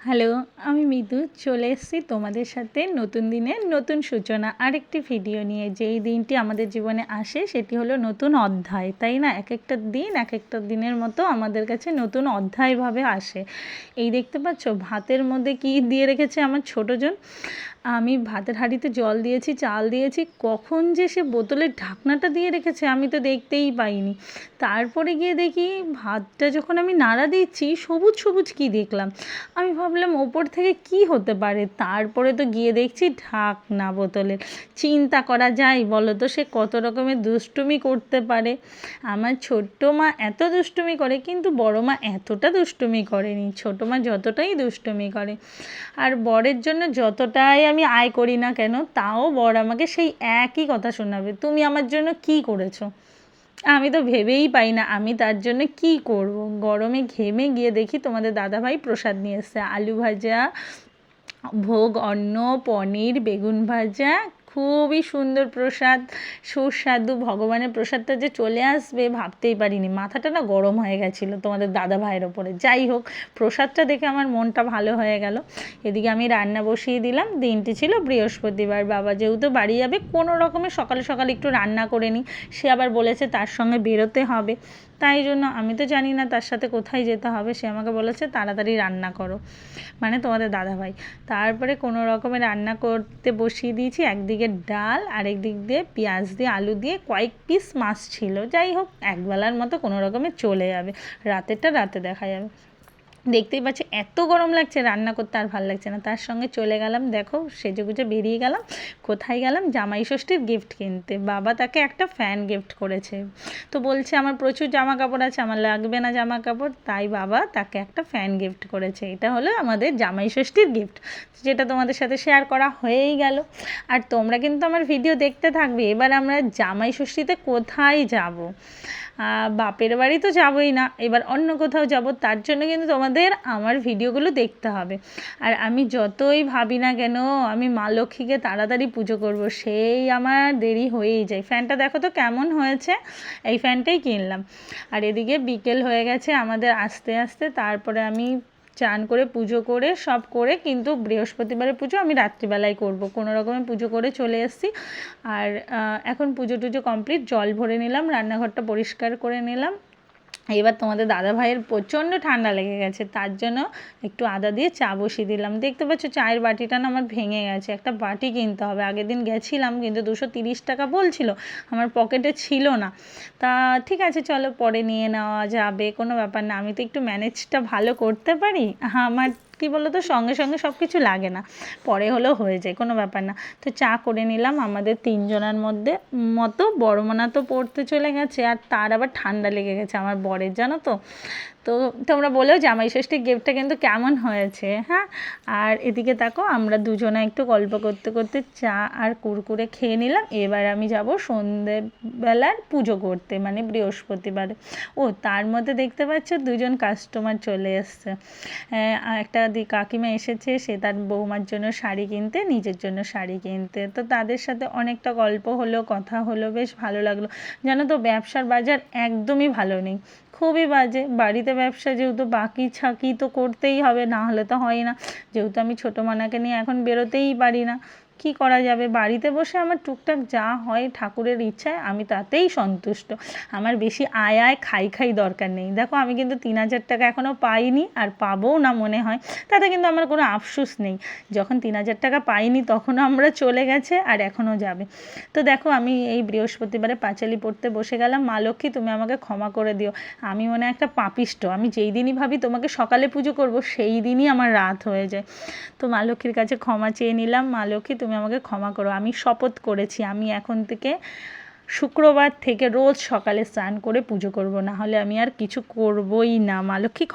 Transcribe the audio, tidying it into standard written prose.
Hello, আমি মৃদু চলে এসেছি তোমাদের সাথে নতুন দিনের নতুন সূচনা আরেকটি ভিডিও নিয়ে। যেই দিনটি আমাদের জীবনে আসে সেটি হলো নতুন অধ্যায়, তাই না? এক একটা দিন এক একটা দিনের মতো আমাদের কাছে নতুন অধ্যায়ভাবে আসে। এই দেখতে পাচ্ছ ভাতের মধ্যে কি দিয়ে রেখেছে আমার ছোটোজন। আমি ভাতের হাঁড়িতে জল দিয়েছি, চাল দিয়েছি, কখন যে সে বোতলের ঢাকনাটা দিয়ে রেখেছে আমি তো দেখতেই পাইনি। তারপরে গিয়ে দেখি ভাতটা যখন আমি নাড়া দিচ্ছি সবুজ সবুজ কী দেখলাম। আমি ভাবলাম ওপর থেকে কি হতে পারে, তারপরে তো গিয়ে দেখছি ঢাকনা বোতলের। চিন্তা করা যায় বলো তো, সে কত রকমের দুষ্টুমি করতে পারে। আমার ছোট্ট মা এত দুষ্টুমি করে, কিন্তু বড় মা এতটা দুষ্টুমি করেনি। ছোটো মা যতটাই দুষ্টুমি করে, আর বরের জন্য যতটাই আমি আয় করি না কেন, তাও বর আমাকে সেই একই কথা শোনাবে, তুমি আমার জন্য কি করেছো। আমি তো ভেবেই পাই না আমি তার জন্য কি করব। গরমে ঘেমে গিয়ে দেখি তোমাদের দাদাভাই প্রসাদ নিয়ে এসছে, আলু ভাজা, ভোগ অন্ন, পনির, বেগুন ভাজা, খুবই সুন্দর প্রসাদ, সুস্বাদু। ভগবানের প্রসাদটা যে চলে আসবে ভাবতেই পারিনি। মাথাটা না গরম হয়ে গেছিলো তোমাদের দাদা ভাইয়ের ওপরে। যাই হোক, প্রসাদটা দেখে আমার মনটা ভালো হয়ে গেল। এদিকে আমি রান্না বসিয়ে দিলাম। দিনটি ছিল বৃহস্পতিবার, বাবা যেহেতু বাড়ি যাবে কোনো রকমে সকালে সকালে একটু রান্না করে নিই। সে আবার বলেছে তার সঙ্গে বেরোতে হবে, তাই জন্য আমি তো জানি না তার সাথে কোথায় যেতে হবে, সে আমাকে বলেছে তাড়াতাড়ি রান্না করো, মানে তোমাদের দাদাভাই। তারপরে কোনো রকমে রান্না করতে বসিয়ে দিয়েছি। একদিকে ডাল, আরেক দিক দিয়ে পেঁয়াজ দিয়ে আলু দিয়ে কয়েক পিস মাছ ছিল। যাই হোক, একবেলার মতো কোনো রকমে চলে যাবে, রাতেরটা রাতে দেখা যাবে। দেখতেই পাচ্ছি এত গরম লাগছে, রান্না করতে আর ভালো লাগছে না। তার সঙ্গে চলে গেলাম, দেখো সেজেগুজে বেরিয়ে গেলাম। কোথায় গেলাম? জামাই ষষ্ঠীর গিফট কিনতে। বাবা তাকে একটা ফ্যান গিফট করেছে, তো বলছে আমার প্রচুর জামা কাপড় আছে, আমার লাগবে না জামা কাপড়, তাই বাবা তাকে একটা ফ্যান গিফট করেছে। এটা হলো আমাদের জামাই ষষ্ঠীর গিফট, যেটা তোমাদের সাথে শেয়ার করা হয়েই গেল। আর তোমরা কিন্তু আমার ভিডিও দেখতে থাকবে। এবার আমরা জামাই ষষ্ঠীতে কোথায় যাব? বাপের বাড়ি তো যাবই না, এবার অন্য কোথাও যাব। তার জন্য কিন্তু তোমাদের আমার ভিডিওগুলো দেখতে হবে। আর আমি যতই ভাবি না কেন আমি মা লক্ষ্মীকে তাড়াতাড়ি পুজো করব, সেই আমার দেরি হয়েই যায়। ফ্যানটা দেখো তো কেমন হয়েছে, এই ফ্যানটাই কিনলাম। আর এদিকে বিকেল হয়ে গেছে আমাদের আস্তে আস্তে। তারপরে আমি চান করে পুজো করে সব করে, কিন্তু বৃহস্পতিবারের পুজো আমি রাত্রিবেলায় করব, কোনো রকমে পুজো করে চলে এসেছি। আর এখন পুজো টুজো কমপ্লিট, জল ভরে নিলাম, রান্নাঘরটা পরিষ্কার করে নিলাম। এবার তোমাদের দাদাভাইয়ের প্রচণ্ড ঠান্ডা লেগে গেছে, তার জন্য একটু আদা দিয়ে চা বসিয়ে দিলাম। দেখতে পাচ্ছ চায়ের বাটিটা না আমার ভেঙে গেছে, একটা বাটি কিনতে হবে। আগের দিন গেছিলাম কিন্তু 230 টাকা বলছিল, আমার পকেটে ছিল না। তা ঠিক আছে চলো পরে নিয়ে নেওয়া যাবে, কোনো ব্যাপার না। আমি তো একটু ম্যানেজটা ভালো করতে পারি। আমার কী বলো তো, সঙ্গে সঙ্গে সব কিছু লাগে না, পরে হলেও হয়ে যায়, কোনো ব্যাপার না। তো চা করে নিলাম আমাদের তিনজনের মতো। বড় মানা তো পড়তে চলে গেছে, আর তার আবার ঠান্ডা লেগে গেছে আমার বরের, জানো তো। তো তোমরা বলেও জামাই ষষ্ঠীর গিফটটা কিন্তু কেমন হয়েছে, হ্যাঁ। আর এদিকে দেখো আমরা দুজনে একটু গল্প করতে করতে চা আর কুরকুরে খেয়ে নিলাম। এবার আমি যাব সন্ধেবেলার পুজো করতে, মানে বৃহস্পতিবারে। ও তার মধ্যে দেখতে পাচ্ছ দুজন কাস্টমার চলে এসছে। একটা কাকিমা এসেছে, সে তার বৌমার জন্য শাড়ি কিনতে, নিজের জন্য শাড়ি কিনতে। তো তাদের সাথে অনেকটা গল্প হলো, কথা হলো, বেশ ভালো লাগলো। জানো তো ব্যবসার বাজার একদমই ভালো নেই, খুবই বাজে। বাড়িতে ব্যবসা যেহেতু বাকি ছাকি তো করতেই হবে, না হলে তো হয় না। যেহেতু আমি ছোটো মানাকে নিয়ে এখন বেরোতেই পারি না, কি করা যাবে। বাড়িতে বসে আমার টুকটাক যা হয় ঠাকুরের ইচ্ছায় আমি তাতেই সন্তুষ্ট। আমার বেশি আয় খাই দরকার নেই। দেখো আমি কিন্তু 3,000 টাকা এখনও পাইনি, আর পাবও না মনে হয়। তাতে কিন্তু আমার কোনো আফসোস নেই। যখন 3,000 টাকা পাইনি তখনও আমরা চলে গেছে, আর এখনও যাবে। তো দেখো আমি এই বৃহস্পতিবারে পাঁচালি পড়তে বসে গেলাম। মা লক্ষ্মী তুমি আমাকে ক্ষমা করে দিও, আমি মনে একটা পাপিষ্ট। আমি যেই দিনই ভাবি তোমাকে সকালে পুজো করব, সেই দিনই আমার রাত হয়ে যায়। তো মা লক্ষ্মীর কাছে ক্ষমা চেয়ে নিলাম, মা লক্ষ্মী তুমি আমাকে ক্ষমা করো। আমি শপথ করেছি আমি এখন থেকে শুক্রবার থেকে রোজ সকালে স্নান করে পুজো করব, না হলে আমি আর কিছু করবই না। মা লক্ষ্মী